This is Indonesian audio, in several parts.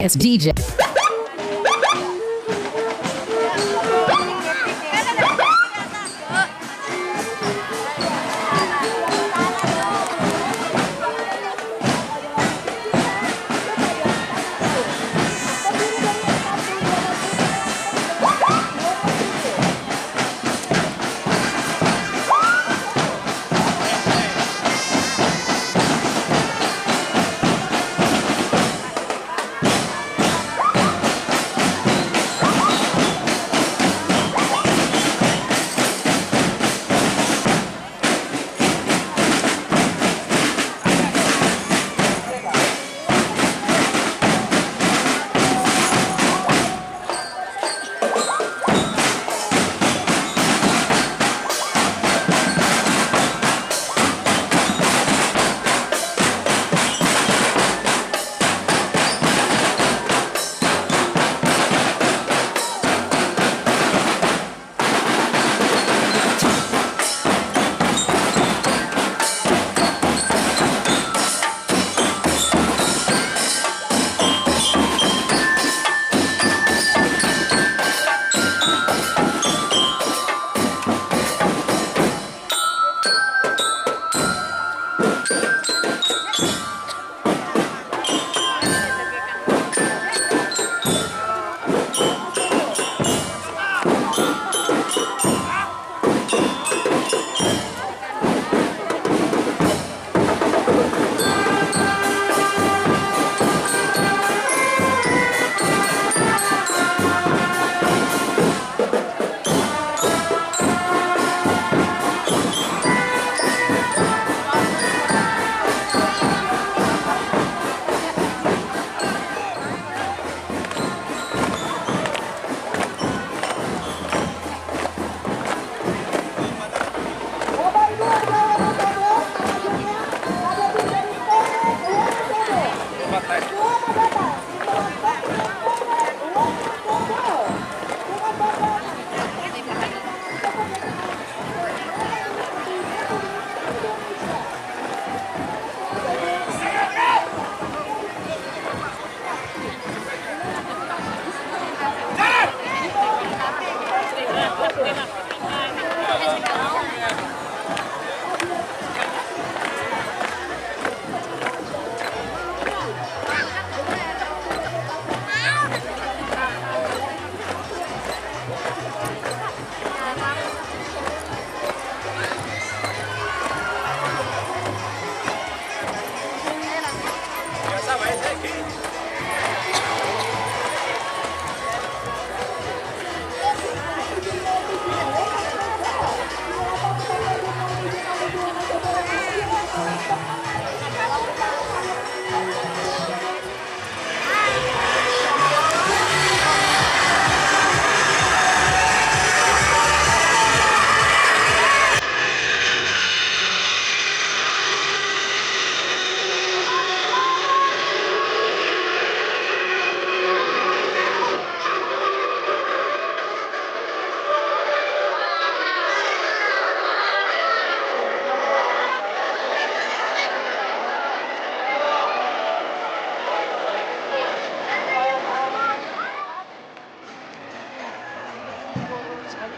It's DJ.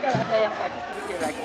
Ada yang tadi sedikit lagi.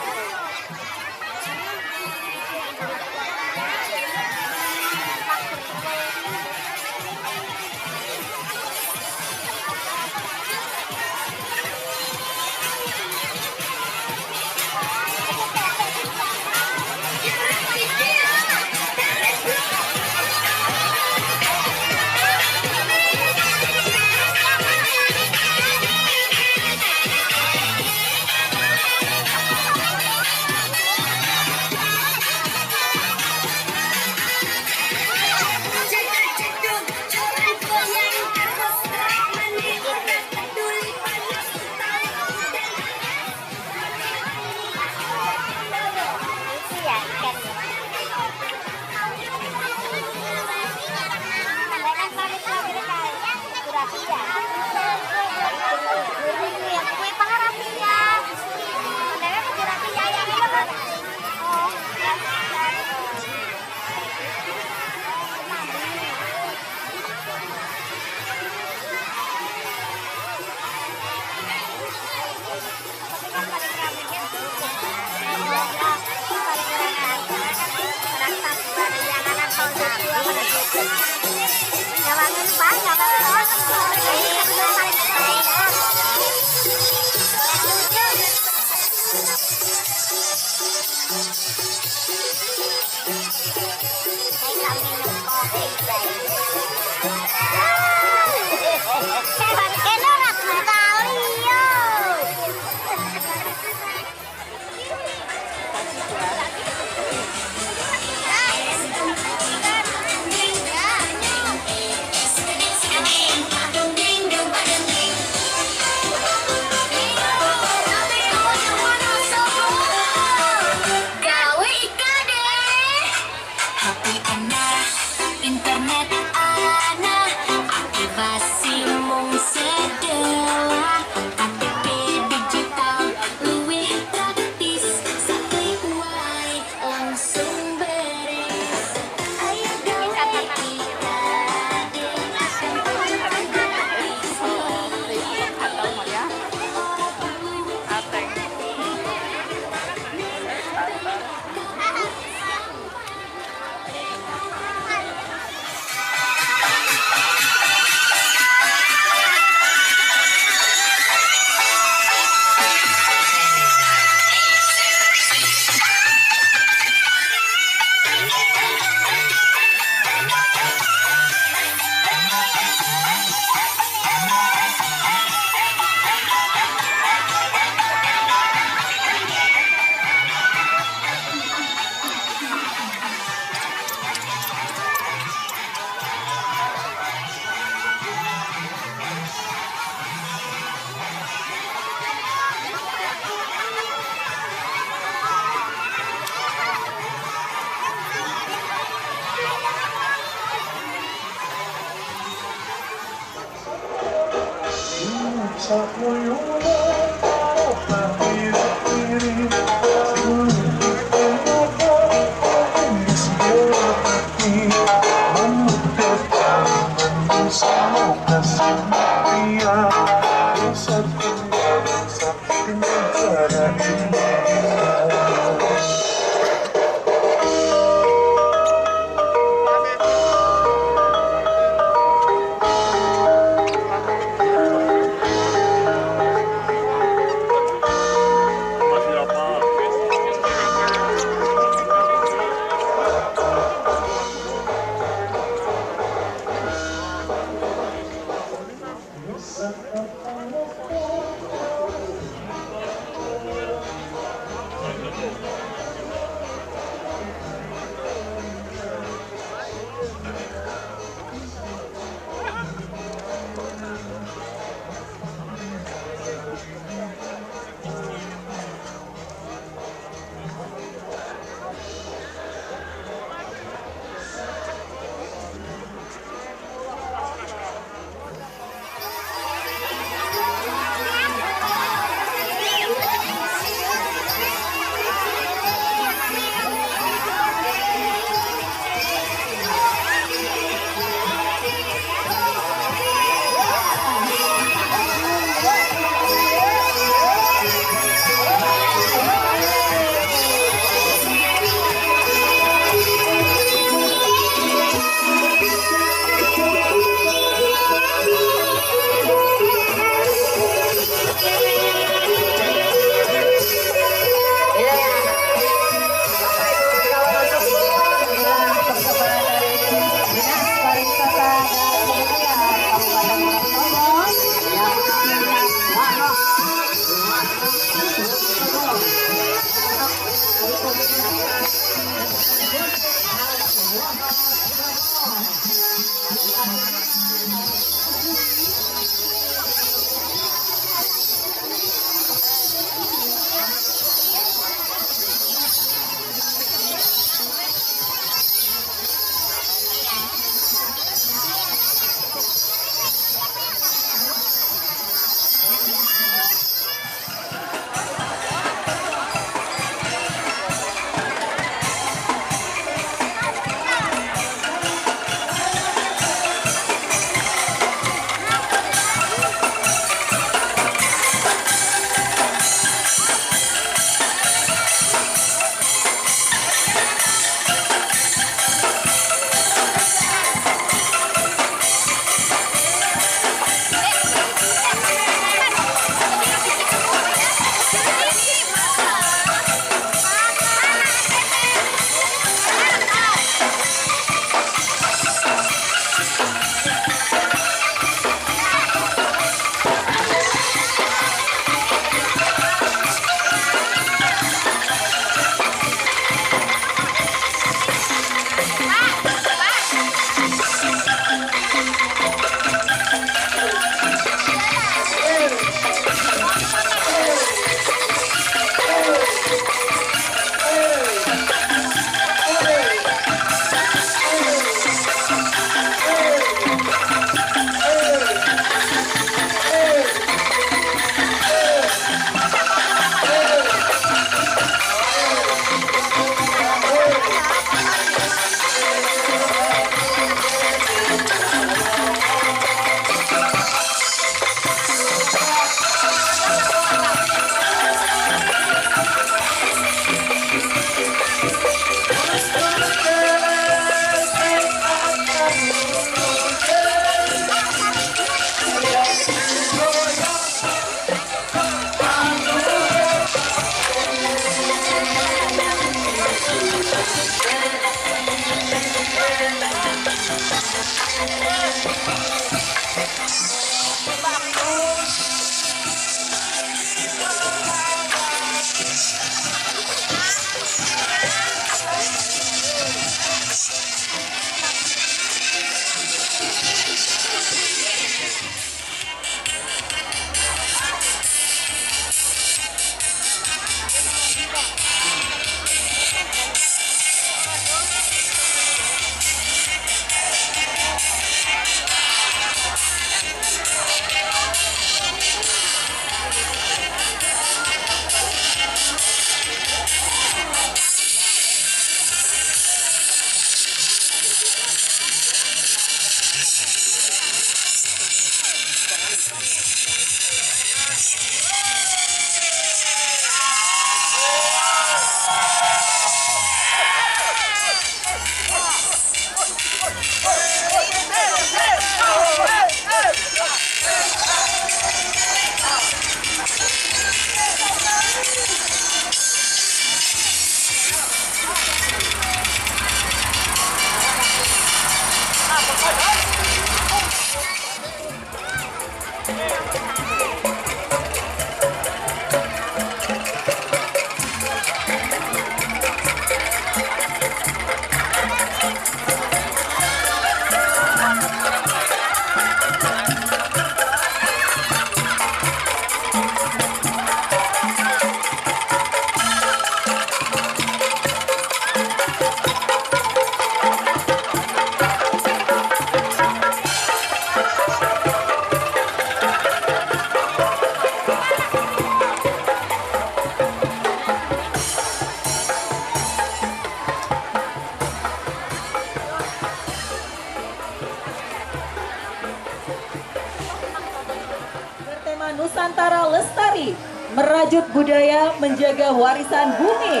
lestari, merajut budaya, menjaga warisan bumi.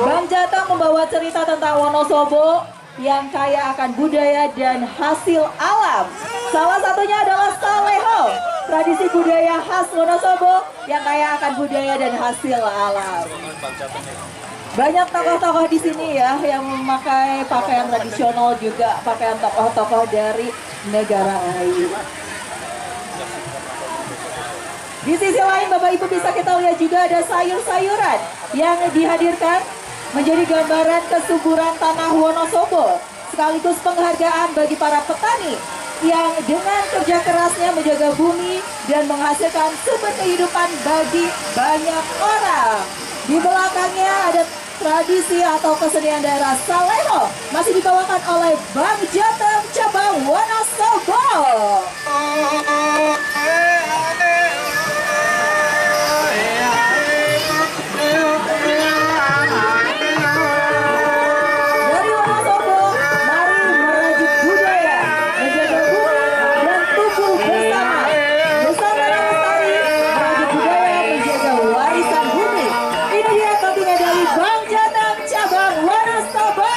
Bang Jateng membawa cerita tentang Wonosobo yang kaya akan budaya dan hasil alam. Salah satunya adalah Saleho, tradisi budaya khas Wonosobo yang kaya akan budaya dan hasil alam. Banyak tokoh-tokoh di sini ya yang memakai pakaian tradisional, juga pakaian tokoh-tokoh dari negara lain. Di sisi lain Bapak Ibu bisa kita lihat juga ada sayur-sayuran yang dihadirkan menjadi gambaran kesuburan tanah Wonosobo, sekaligus penghargaan bagi para petani yang dengan kerja kerasnya menjaga bumi dan menghasilkan sumber kehidupan bagi banyak orang. Di belakangnya ada tradisi atau kesenian daerah Saleho, masih dibawakan oleh Bang Jateng cabang Wonosobo. Dari Wonosobo, mari merajut budaya, menjaga bumi dan tumbuh bersama. Bersama lestari, merajut budaya, menjaga warisan bumi. Ini dia kontingen dari Bang Jateng cabang Wonosobo.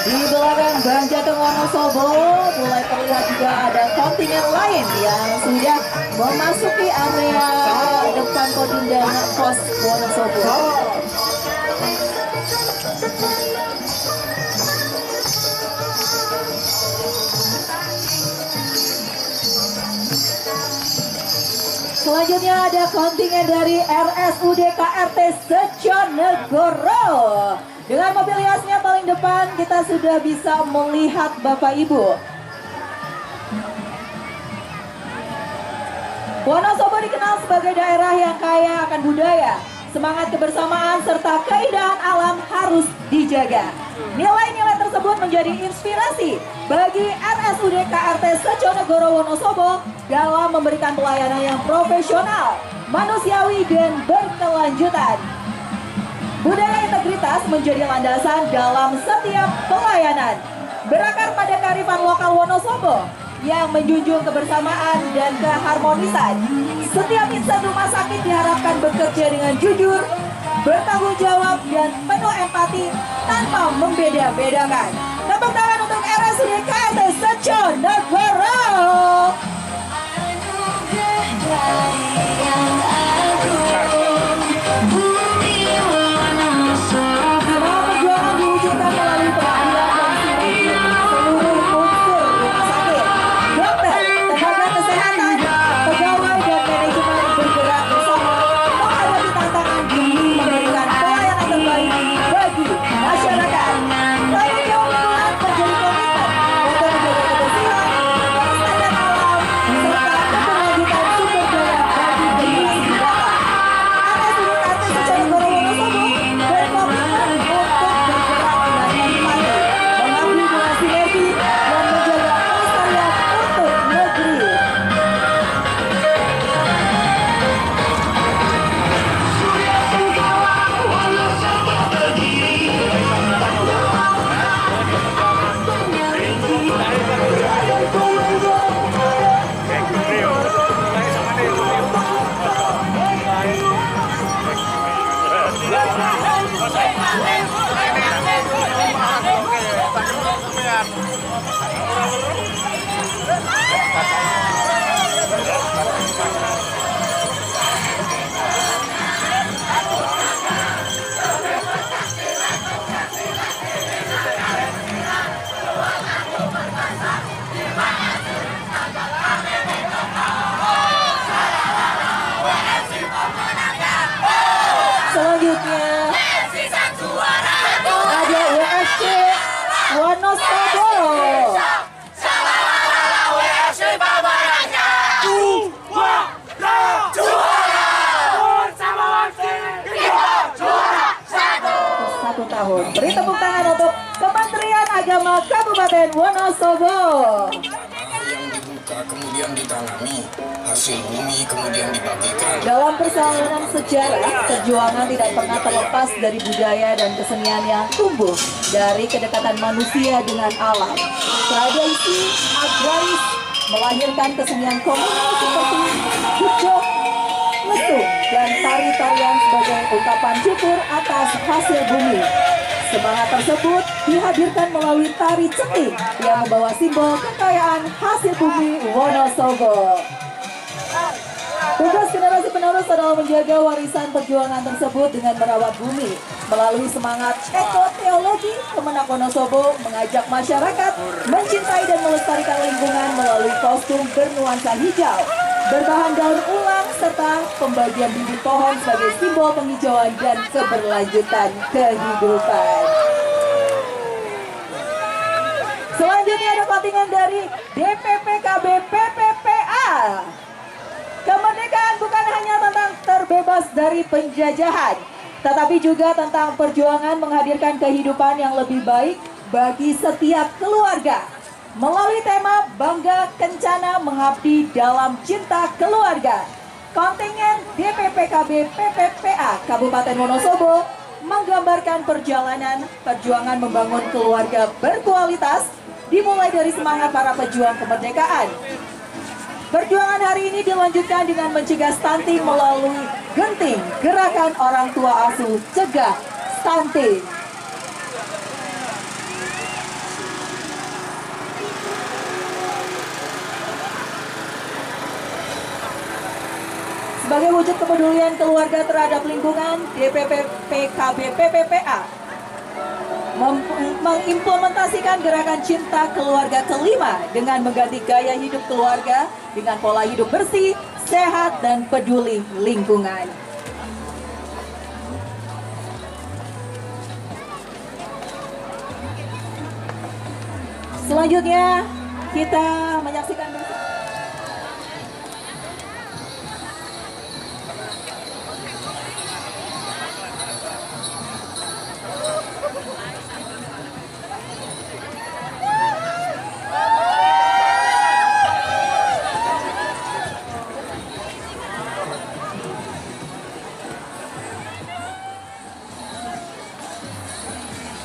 Di belakang Bang Jateng Wonosobo mulai terlihat juga ada kontingen lain yang sudah memasuki area depan kodim dan pos Wonosobo. Selanjutnya ada kontingen dari RSUD KRT Seconegoro. Dengan mobil hiasnya paling depan kita sudah bisa melihat Bapak Ibu. Wonosobo dikenal sebagai daerah yang kaya akan budaya. Semangat kebersamaan serta keindahan alam harus dijaga. Nilai-nilai tersebut menjadi inspirasi bagi RSUD KRT Seconegoro Wonosobo dalam memberikan pelayanan yang profesional, manusiawi, dan berkelanjutan. Budaya integritas menjadi landasan dalam setiap pelayanan. Berakar pada kearifan lokal Wonosobo yang menjunjung kebersamaan dan keharmonisan. Setiap insan rumah sakit diharapkan bekerja dengan jujur, bertanggung jawab, dan penuh empati tanpa membeda-bedakan. Tepuk tangan untuk RSUD KRT Seconegoro. Selanjutnya ada WFC Wonosobo. Satu tahun. Beri tepuk tangan untuk Kementerian Agama Kabupaten Wonosobo. Yang dibuka kemudian kemudian ditanami, hasil bumi kemudian dibagikan. Dalam perjalanan sejarah, perjuangan tidak pernah terlepas dari budaya dan kesenian yang tumbuh dari kedekatan manusia dengan alam. Tradisi agraris melahirkan kesenian komunal seperti hujok, letung, dan tari-tarian sebagai ungkapan syukur atas hasil bumi. Semangat tersebut dihadirkan melalui tari ceting yang membawa simbol kekayaan hasil bumi Wonosobo. Tugas generasi penerus adalah menjaga warisan perjuangan tersebut dengan merawat bumi. Melalui semangat ekoteologi, Kemenak Wonosobo mengajak masyarakat mencintai dan melestarikan lingkungan melalui kostum bernuansa hijau, berbahan daun ulang, serta pembagian bibit pohon sebagai simbol penghijauan dan keberlanjutan kehidupan. Selanjutnya ada kontingen dari DPPKB PPPA. Kemerdekaan bukan hanya tentang terbebas dari penjajahan, tetapi juga tentang perjuangan menghadirkan kehidupan yang lebih baik bagi setiap keluarga. Melalui tema Bangga Kencana Mengabdi Dalam Cinta Keluarga, kontingen DPPKB PPPA Kabupaten Wonosobo menggambarkan perjuangan membangun keluarga berkualitas dimulai dari semangat para pejuang kemerdekaan. Perjuangan hari ini dilanjutkan dengan mencegah stunting melalui Genting, Gerakan Orang Tua Asuh Cegah Stunting. Sebagai wujud kepedulian keluarga terhadap lingkungan, DPP PKB PPPA mengimplementasikan gerakan cinta keluarga kelima dengan mengganti gaya hidup keluarga dengan pola hidup bersih, sehat, dan peduli lingkungan. Selanjutnya kita menyaksikan bersama.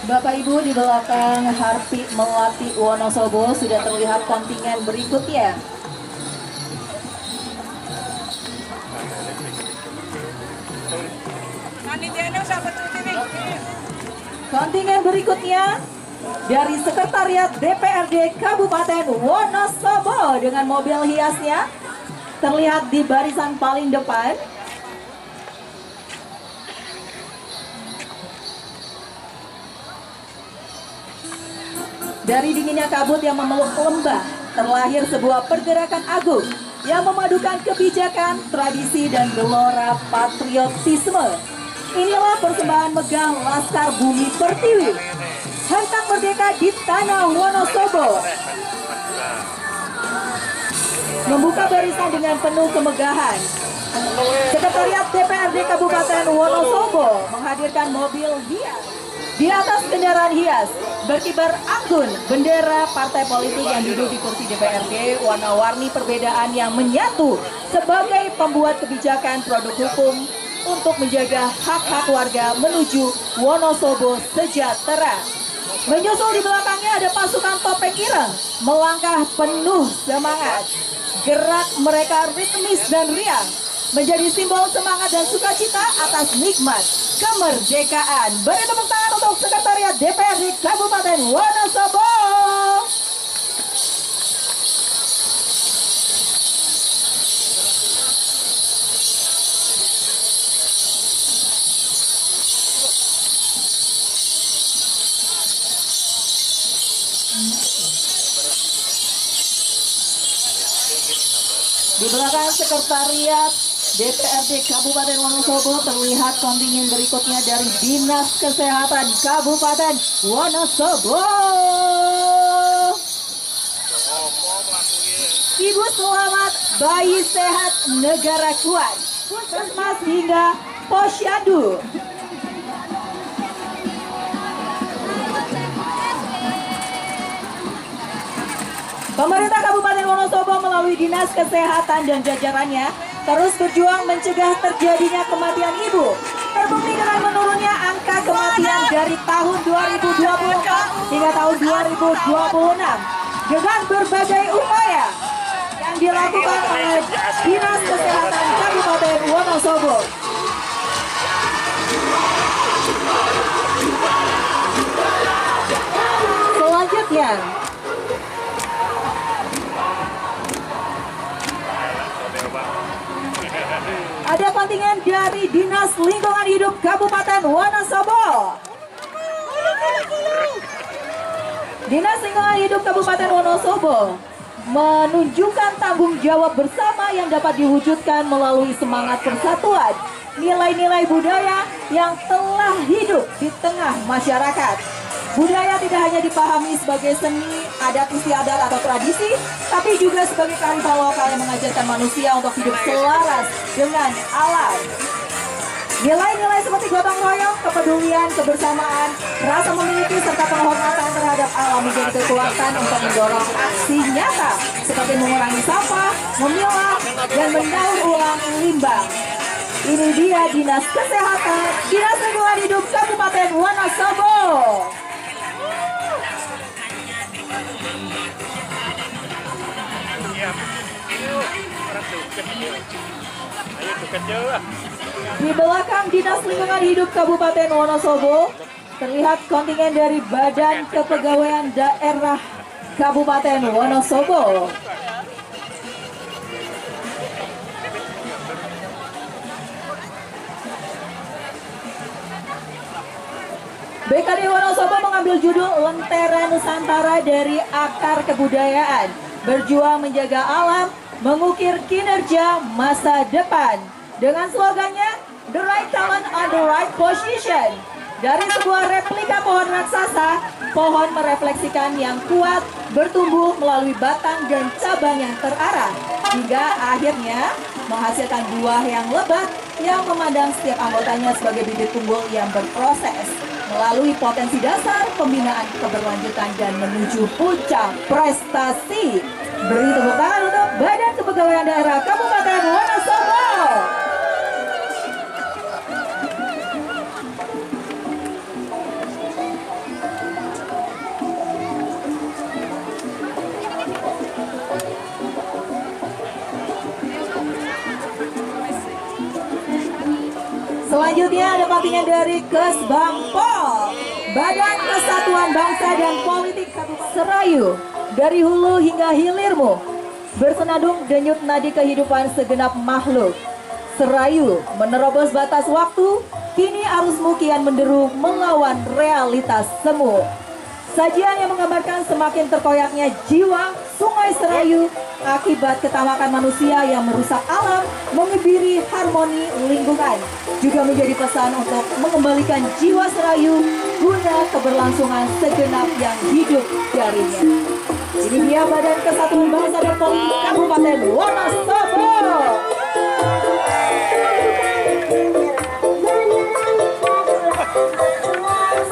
Bapak Ibu, di belakang Harpi Melati Wonosobo sudah terlihat kontingen berikutnya. Kontingen berikutnya dari Sekretariat DPRD Kabupaten Wonosobo dengan mobil hiasnya terlihat di barisan paling depan. Dari dinginnya kabut yang memeluk lembah, terlahir sebuah pergerakan agung yang memadukan kebijakan, tradisi, dan gelora patriotisme. Inilah persembahan megah Laskar Bumi Pertiwi, hentak merdeka di tanah Wonosobo. Membuka barisan dengan penuh kemegahan, Sekretariat DPRD Kabupaten Wonosobo menghadirkan mobil hias. Di atas kendaraan hias berkibar anggun bendera partai politik yang duduk di kursi DPRD, warna-warni perbedaan yang menyatu sebagai pembuat kebijakan produk hukum untuk menjaga hak-hak warga menuju Wonosobo sejahtera. Menyusul di belakangnya ada pasukan topeng ireng melangkah penuh semangat. Gerak mereka ritmis dan riang, menjadi simbol semangat dan sukacita atas nikmat kemerdekaan. Beri tepuk tangan untuk Sekretariat DPRD Kabupaten Wonosobo. Di belakang Sekretariat DPRD Kabupaten Wonosobo terlihat kontingen berikutnya dari Dinas Kesehatan Kabupaten Wonosobo. Ibu selamat, bayi sehat, negara kuat. Puskesmas hingga Posyandu. Pemerintah Kabupaten Wonosobo Wonosobo melalui Dinas Kesehatan dan jajarannya terus berjuang mencegah terjadinya kematian ibu. Terbukti dengan menurunnya angka kematian dari tahun 2024 hingga tahun 2026 dengan berbagai upaya yang dilakukan oleh Dinas Kesehatan Kabupaten Wonosobo. Selanjutnya, ada kontingen dari Dinas Lingkungan Hidup Kabupaten Wonosobo. Dinas Lingkungan Hidup Kabupaten Wonosobo menunjukkan tanggung jawab bersama yang dapat diwujudkan melalui semangat persatuan, nilai-nilai budaya yang telah hidup di tengah masyarakat. Budaya tidak hanya dipahami sebagai seni, adat istiadat atau tradisi, tapi juga sebagai kearifan lokal yang mengajarkan manusia untuk hidup selaras dengan alam. Nilai-nilai seperti gotong royong, kepedulian, kebersamaan, rasa memiliki serta penghormatan terhadap alam menjadi kekuatan untuk mendorong aksi nyata seperti mengurangi sampah, memilah, dan mendaur ulang limbah. Ini dia Dinas Kesehatan, Dinas Lingkungan Hidup Kabupaten Wonosobo. Di belakang Dinas Lingkungan Hidup Kabupaten Wonosobo terlihat kontingen dari Badan Kepegawaian Daerah Kabupaten Wonosobo. BKD Wonosobo mengambil judul Lentera Nusantara dari Akar Kebudayaan, berjuang menjaga alam, mengukir kinerja masa depan. Dengan slogannya, The Right Talent on the Right Position. Dari sebuah replika pohon raksasa, pohon merefleksikan yang kuat, bertumbuh melalui batang dan cabang yang terarah, hingga akhirnya menghasilkan buah yang lebat yang memandang setiap anggotanya sebagai bibit unggul yang berproses melalui potensi dasar, pembinaan keberlanjutan, dan menuju puncak prestasi. Beri tepuk tangan untuk Badan Kepegawaian Daerah Kabupaten Wonosobo. Selanjutnya ada kontingen dari Kesbangpol, Badan Kesatuan Bangsa dan Politik Kabupaten Serayu. Dari hulu hingga hilirmu, bersenandung denyut nadi kehidupan segenap makhluk. Serayu menerobos batas waktu, kini arusmu kian menderu melawan realitas semu. Sajian yang menggambarkan semakin terkoyaknya jiwa Sungai Serayu akibat ketamakan manusia yang merusak alam, mengebiri harmoni lingkungan. Juga menjadi pesan untuk mengembalikan jiwa Serayu guna keberlangsungan segenap yang hidup darinya. Ini dia Badan Kesatuan Bangsa dan Politik Kabupaten Wonosobo.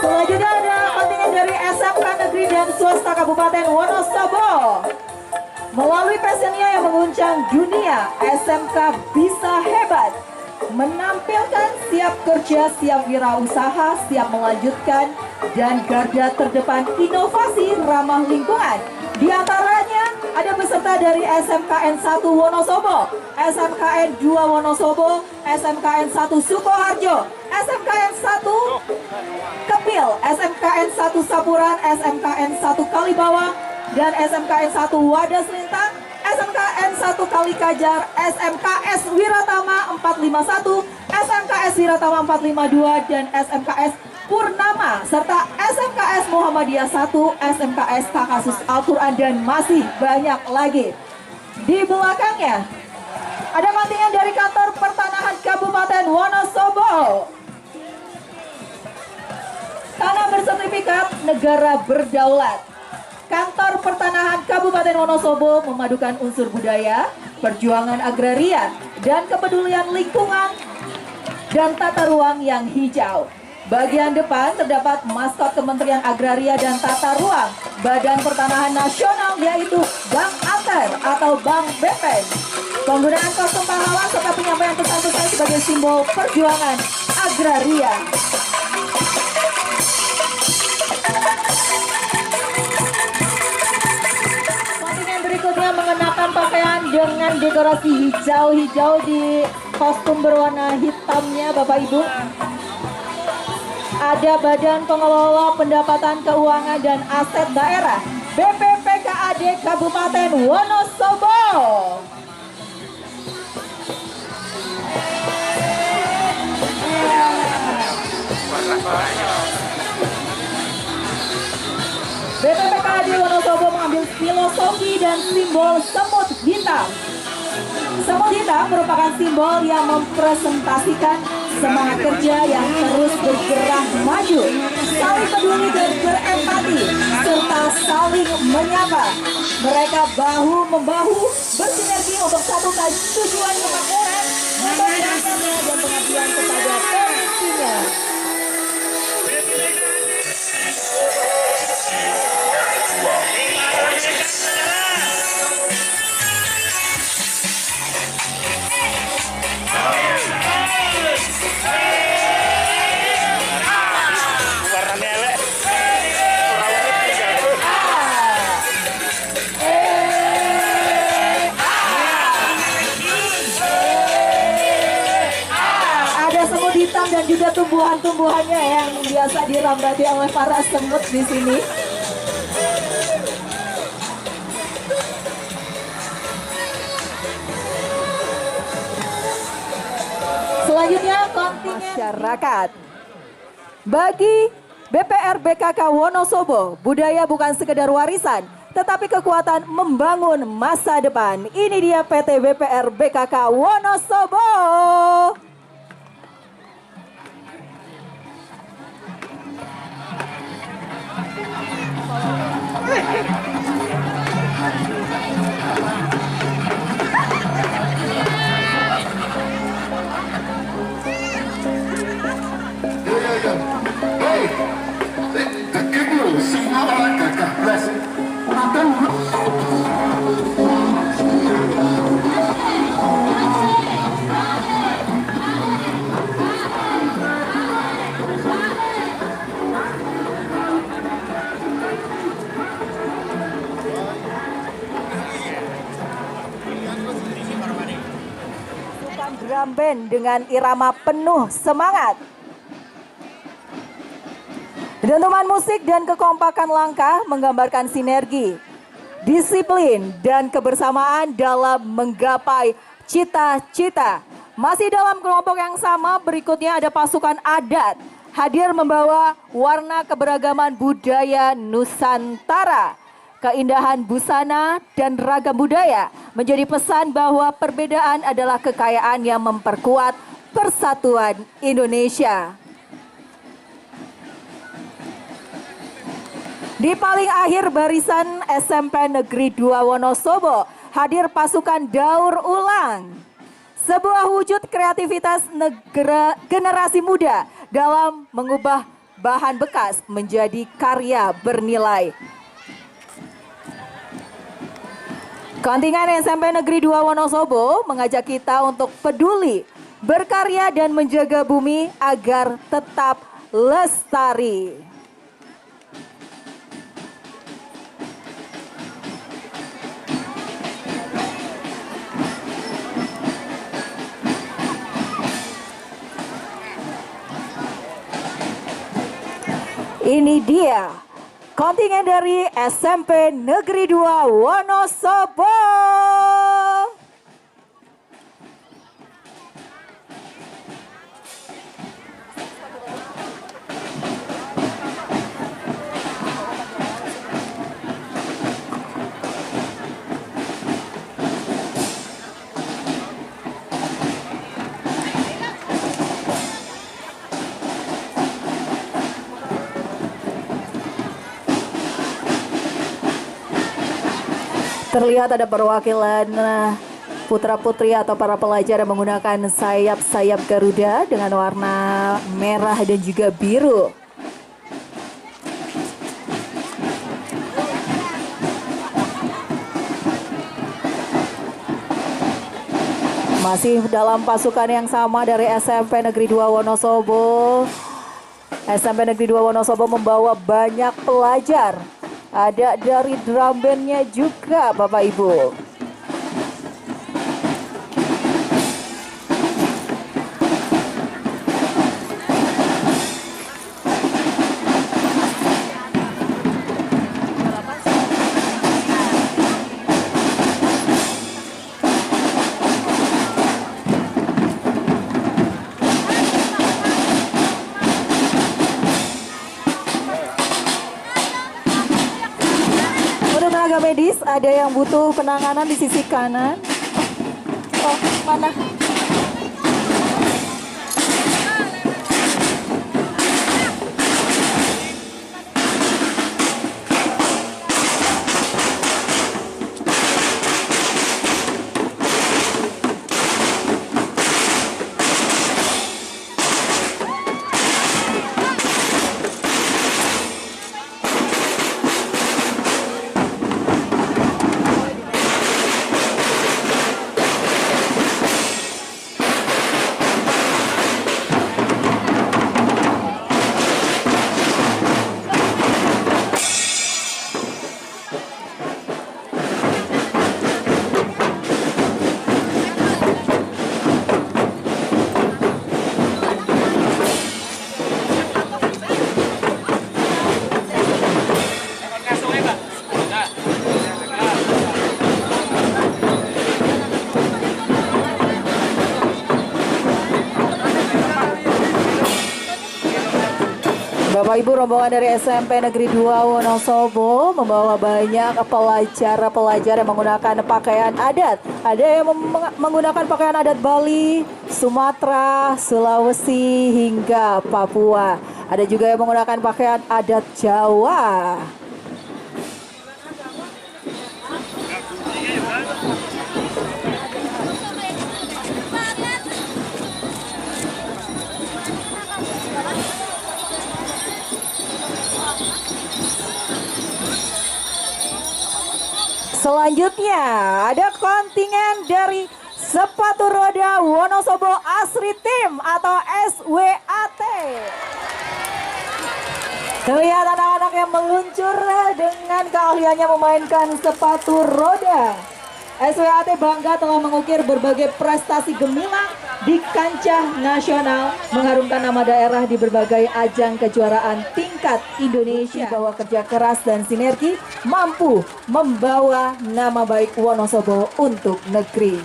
Selanjutnya ada kontingen dari SMK Negeri dan Swasta Kabupaten Wonosobo. Melalui passionnya yang mengguncang dunia, SMK Bisa Hebat menampilkan siap kerja, siap wirausaha, siap melanjutkan, dan garda terdepan inovasi ramah lingkungan. Di antaranya ada peserta dari SMKN 1 Wonosobo, SMKN 2 Wonosobo, SMKN 1 Sukoharjo, SMKN 1 Kepil, SMKN 1 Sapuran, SMKN 1 Kalibawang, dan SMKN 1 Wadas Lintang, SMKN 1 Kalikajar, SMKS Wiratama 451, SMKS Wiratama 452, dan SMKS Purnama, serta SMKS Muhammadiyah 1, SMKS Takasus Al-Quran, dan masih banyak lagi. Di belakangnya ada kontingen dari Kantor Pertanahan Kabupaten Wonosobo. Tanah bersertifikat negara berdaulat. Kantor Pertanahan Kabupaten Wonosobo memadukan unsur budaya, perjuangan agraria, dan kepedulian lingkungan dan tata ruang yang hijau. Bagian depan terdapat maskot Kementerian Agraria dan Tata Ruang Badan Pertanahan Nasional, yaitu Bank Ater atau Bank BPN. Penggunaan kostum pahlawan serta penyampaian pesan-pesan sebagai simbol perjuangan agraria. Kontingen berikutnya mengenakan pakaian dengan dekorasi hijau-hijau di kostum berwarna hitamnya, Bapak Ibu. Ada Badan Pengelola Pendapatan Keuangan dan Aset Daerah BPPKAD Kabupaten Wonosobo. BPPKAD Wonosobo mengambil filosofi dan simbol semut hitam. Semut hitam merupakan simbol yang mempresentasikan semangat kerja yang terus bergerak maju, saling peduli dan berempati, serta saling menyapa. Mereka bahu-membahu bersinergi untuk satukan tujuan kemakmuran, memperjuangkannya dan pengabdian kepada provinsinya. Dan juga tumbuhan-tumbuhannya yang biasa dirambati oleh para semut di sini. Selanjutnya kontingen masyarakat. Bagi BPR BKK Wonosobo, budaya bukan sekedar warisan, tetapi kekuatan membangun masa depan. Ini dia PT BPR BKK Wonosobo. Drum band dengan irama penuh semangat. Dentuman musik dan kekompakan langkah menggambarkan sinergi, disiplin, dan kebersamaan dalam menggapai cita-cita. Masih dalam kelompok yang sama, berikutnya ada pasukan adat hadir membawa warna keberagaman budaya Nusantara. Keindahan busana dan ragam budaya menjadi pesan bahwa perbedaan adalah kekayaan yang memperkuat persatuan Indonesia. Di paling akhir barisan SMP Negeri 2 Wonosobo hadir pasukan daur ulang. Sebuah wujud kreativitas generasi muda dalam mengubah bahan bekas menjadi karya bernilai. Kontingen SMP Negeri 2 Wonosobo mengajak kita untuk peduli, berkarya dan menjaga bumi agar tetap lestari. Ini dia kontingen dari SMP Negeri 2 Wonosobo. Terlihat ada perwakilan putra-putri atau para pelajar yang menggunakan sayap-sayap Garuda dengan warna merah dan juga biru. Masih dalam pasukan yang sama dari SMP Negeri 2 Wonosobo. SMP Negeri 2 Wonosobo membawa banyak pelajar. Ada dari drum bandnya juga Bapak Ibu. Tenaga medis, ada yang butuh penanganan di sisi kanan. Oh, mana? Bapak Ibu, rombongan dari SMP Negeri 2 Wonosobo membawa banyak pelajar yang menggunakan pakaian adat. Ada yang menggunakan pakaian adat Bali, Sumatera, Sulawesi hingga Papua. Ada juga yang menggunakan pakaian adat Jawa. Selanjutnya ada kontingen dari Sepatu Roda Wonosobo Asri Team atau SWAT. Terlihat anak-anak yang meluncur dengan keahliannya memainkan sepatu roda. SWAT bangga telah mengukir berbagai prestasi gemilang di kancah nasional, mengharumkan nama daerah di berbagai ajang kejuaraan tingkat Indonesia. Bahwa kerja keras dan sinergi mampu membawa nama baik Wonosobo untuk negeri.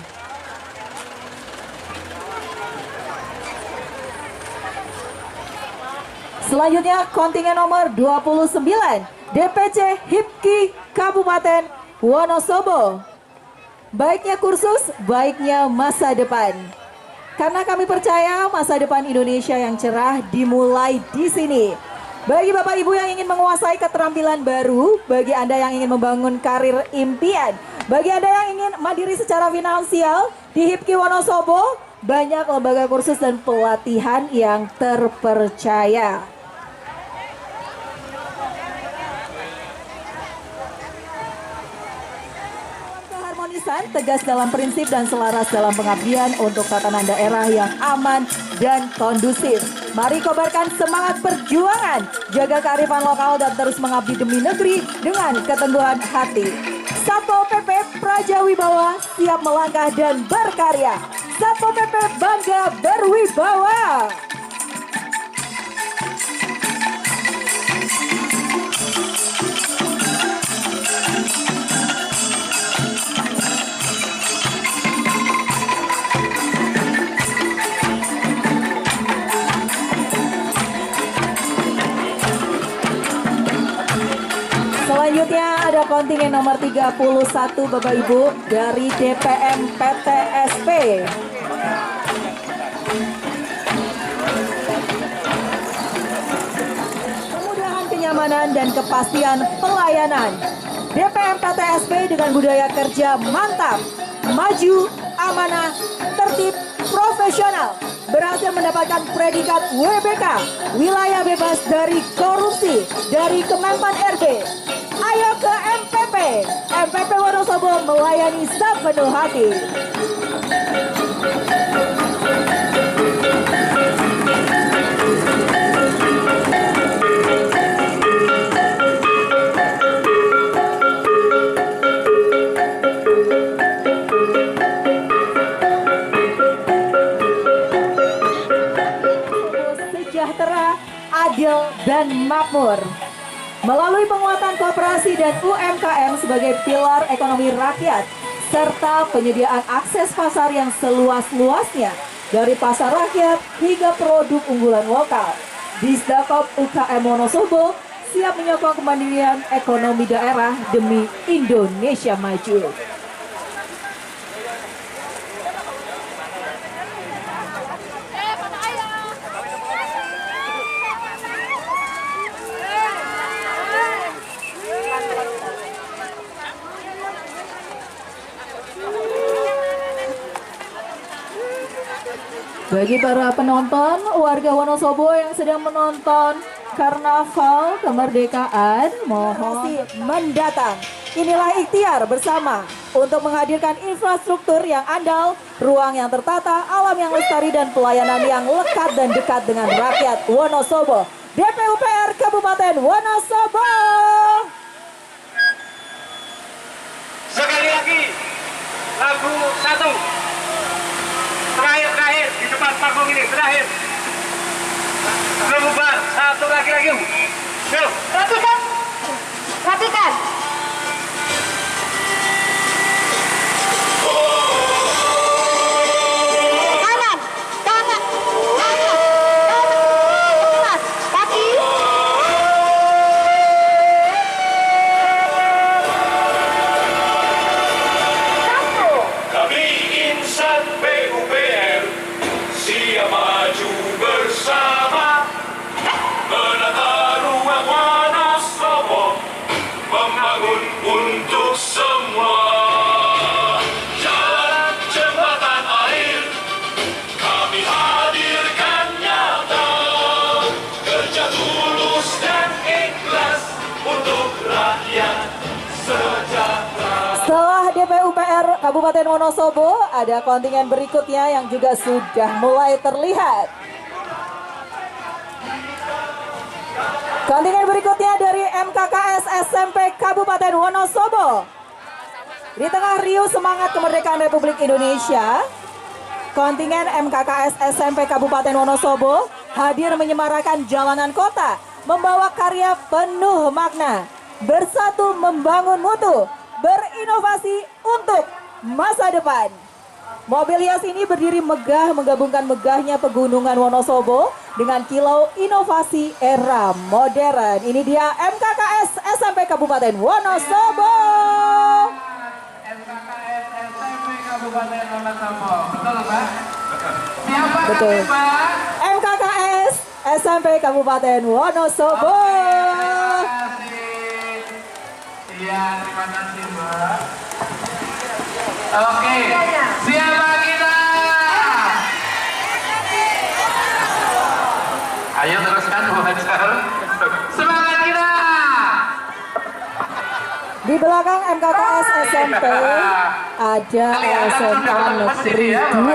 Selanjutnya kontingen nomor 29 DPC HIPKI Kabupaten Wonosobo. Baiknya kursus, baiknya masa depan. Karena kami percaya masa depan Indonesia yang cerah dimulai di sini. Bagi Bapak Ibu yang ingin menguasai keterampilan baru, bagi Anda yang ingin membangun karir impian, bagi Anda yang ingin mandiri secara finansial, di HIPKI Wonosobo banyak lembaga kursus dan pelatihan yang terpercaya. Tegas dalam prinsip dan selaras dalam pengabdian untuk tatanan daerah yang aman dan kondusif. Mari kobarkan semangat perjuangan, jaga kearifan lokal dan terus mengabdi demi negeri dengan keteguhan hati. Satpol PP Praja Wibawa siap melangkah dan berkarya. Satpol PP bangga berwibawa. Selanjutnya ada kontingen nomor 31 Bapak Ibu dari DPM PTSP. Kemudahan, kenyamanan dan kepastian pelayanan. DPM PTSP dengan budaya kerja mantap, maju, amanah, tertib, profesional, berhasil mendapatkan predikat WBK, wilayah bebas dari korupsi, dari Kemenpan RB. Ayo ke MPP, MPP Wonosobo melayani sepenuh hati. Sejahtera, adil, dan makmur. Melalui penguatan koperasi dan UMKM sebagai pilar ekonomi rakyat, serta penyediaan akses pasar yang seluas-luasnya dari pasar rakyat hingga produk unggulan lokal, Disdakop UKM Wonosobo siap menyokong kemandirian ekonomi daerah demi Indonesia maju. Bagi para penonton, warga Wonosobo yang sedang menonton Karnaval Kemerdekaan, mohon mendatang. Inilah ikhtiar bersama untuk menghadirkan infrastruktur yang andal, ruang yang tertata, alam yang lestari, dan pelayanan yang lekat dan dekat dengan rakyat Wonosobo. DPUPR Kabupaten Wonosobo. Sekali lagi, lagu satu. Terakhir di depan panggung ini, terakhir. Belum bubar, satu lagi. Yuk. Rapikan. Kanan, kaki. Kami insan PUPR siap maju bersama menata ruang Wonosobo, membangun untuk semua. Jalan, jembatan, air kami hadirkan nyata, kerja tulus dan ikhlas untuk rakyat sejahtera. Setelah DPUPR Kabupaten Wonosobo, ada kontingen berikutnya yang juga sudah mulai terlihat. Kontingen berikutnya dari MKKS SMP Kabupaten Wonosobo. Di tengah riuh semangat kemerdekaan Republik Indonesia, kontingen MKKS SMP Kabupaten Wonosobo hadir menyemarakan jalanan kota, membawa karya penuh makna, bersatu membangun mutu, berinovasi untuk masa depan. Mobil hias ini berdiri megah menggabungkan megahnya pegunungan Wonosobo dengan kilau inovasi era modern. Ini dia MKKS SMP Kabupaten Wonosobo. MKKS SMP Kabupaten Wonosobo, betul Pak? Siapa Betul. kami Pak? MKKS SMP Kabupaten Wonosobo. Terima kasih. Iya, terima kasih Mbak. Oke, siapa kita? Ayo teruskan belajar. Semangat kita. Di belakang MKKS SMP ada SMA Negeri 2.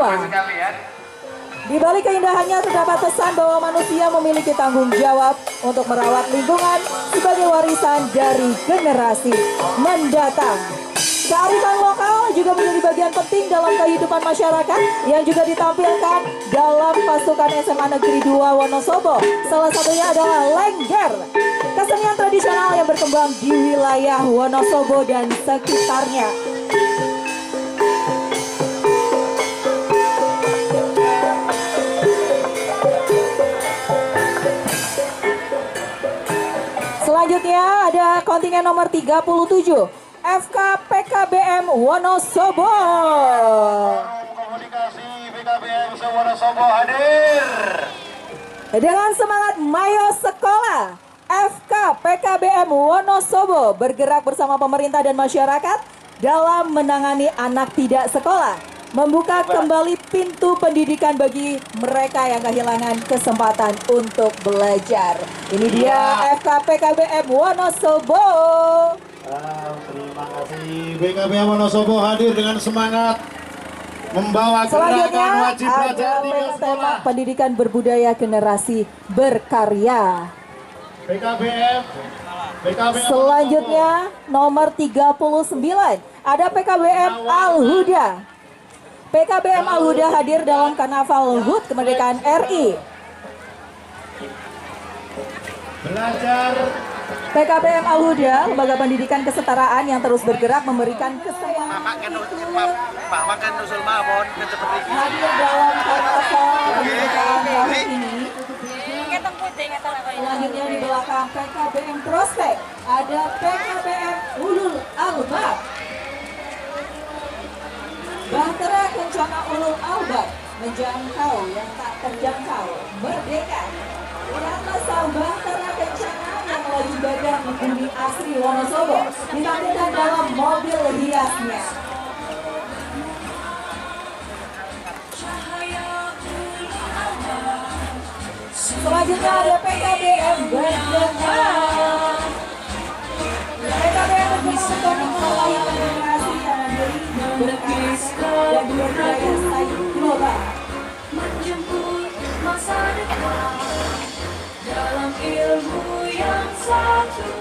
Di balik keindahannya terdapat pesan bahwa manusia memiliki tanggung jawab untuk merawat lingkungan sebagai warisan dari generasi mendatang. Kearifan lokal juga menjadi bagian penting dalam kehidupan masyarakat yang juga ditampilkan dalam pasukan SMA Negeri 2 Wonosobo. Salah satunya adalah Lengger, kesenian tradisional yang berkembang di wilayah Wonosobo dan sekitarnya. Selanjutnya ada kontingen nomor 37. FK PKBM Wonosobo. Komunikasi PKBM Wonosobo hadir. Dengan semangat Mayo Sekolah, FK PKBM Wonosobo bergerak bersama pemerintah dan masyarakat dalam menangani anak tidak sekolah. membuka kembali pintu pendidikan bagi mereka yang kehilangan kesempatan untuk belajar. Ini dia FKPKBM Wonosobo. Terima kasih. BKBM Wonosobo hadir dengan semangat membawa Selanjutnya gerakan wajib belajar di sekolah. Pendidikan berbudaya generasi berkarya. BKBM Selanjutnya nomor 39 ada PKBM Al-Huda. PKBM Al-Huda hadir dalam Karnaval HUT Kemerdekaan RI. Belajar. PKBM Al-Huda, lembaga pendidikan kesetaraan yang terus bergerak memberikan kesempatan hadir dalam Karnaval Kemerdekaan tahun ini. Selanjutnya di belakang PKBM Prospek ada PKBM Ulul Albab. Bahtera Kencana Ulul Albab, menjangkau yang tak terjangkau, merdeka. Masa Bahtera Kencana yang melaju dagang di bumi asri Wonosobo ditampilkan dalam mobil hiasnya. Selanjutnya ada PKBM Berdengar. PKBM Berdengar melahirkan generasi yang mandiri, berkarya dan berdaya saing global. Menjemput masa depan dalam ilmu yang satu.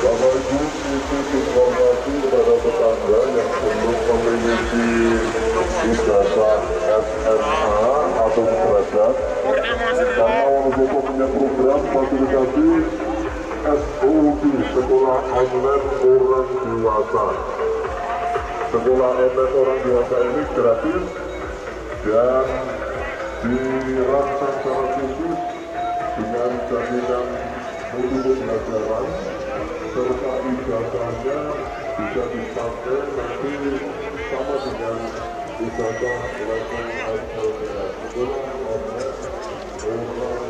Bapak Ibu, titip informasi kepada tetangga yang belum memiliki ijazah SMA atau sederajat, karena Wonosobo punya program fasilitasi SOD, Sekolah Online Orang Dewasa. Sekolah online orang dewasa ini gratis dan dirancang secara khusus dengan jaminan mutu pembelajaran, serta ijazahnya bisa dipakai nanti sama dengan ijazah level LPDP. Sekolah online orang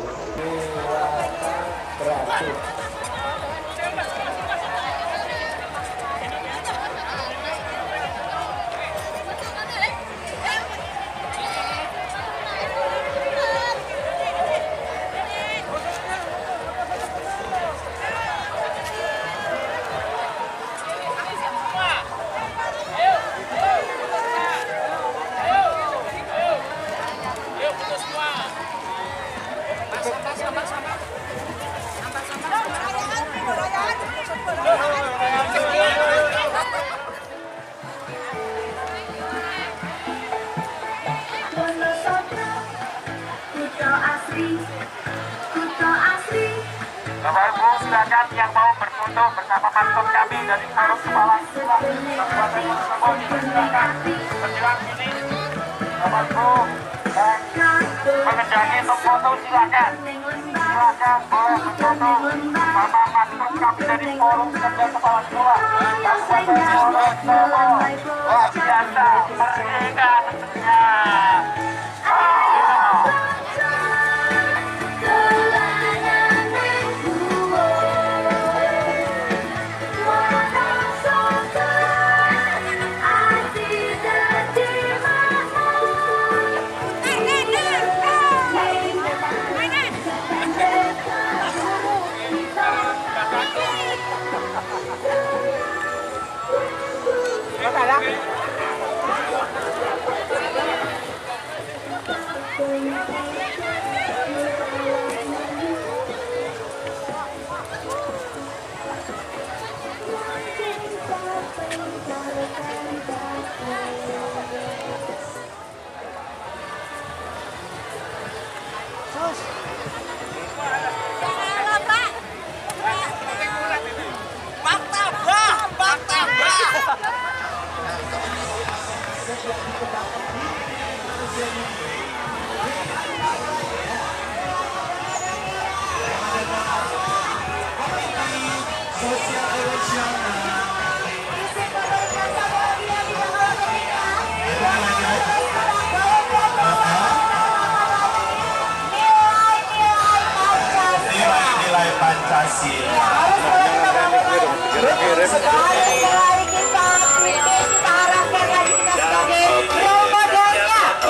Bapak Ibu, silakan yang mau berfoto bersama paslon kami dari Forum Kepala Sekolah Kabupaten Wonosobo, silakan berjalan sini. Bapak Ibu, mengendangi untuk foto silakan. silakan boleh berfoto bersama pantun kami dari Forum Kerja Kepala Sekolah Kabupaten Wonosobo. Luar biasa, merdeka tentunya.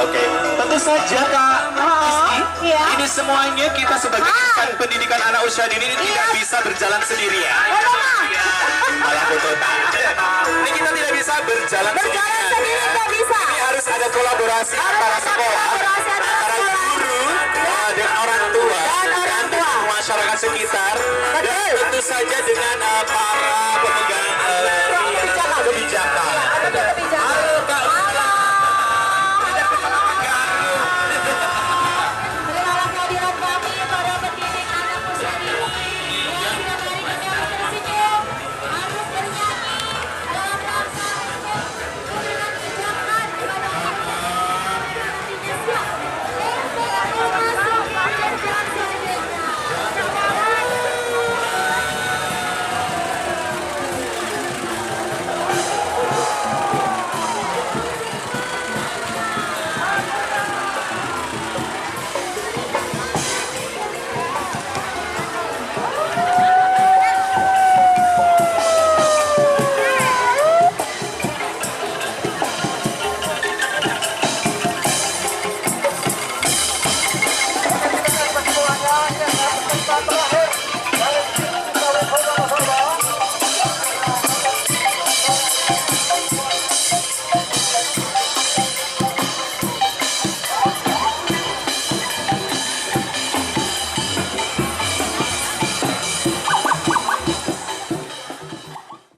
Oke, tentu saja Kak Rizky, ini semuanya kita sebagai insan pendidikan anak usia dini ini tidak bisa berjalan sendirian. Malah kota. Ini kita tidak bisa berjalan sendirian. Ini harus ada kolaborasi antara sekolah, antara guru, dengan orang tua, dan masyarakat sekitar, dan tentu saja dengan para pemegang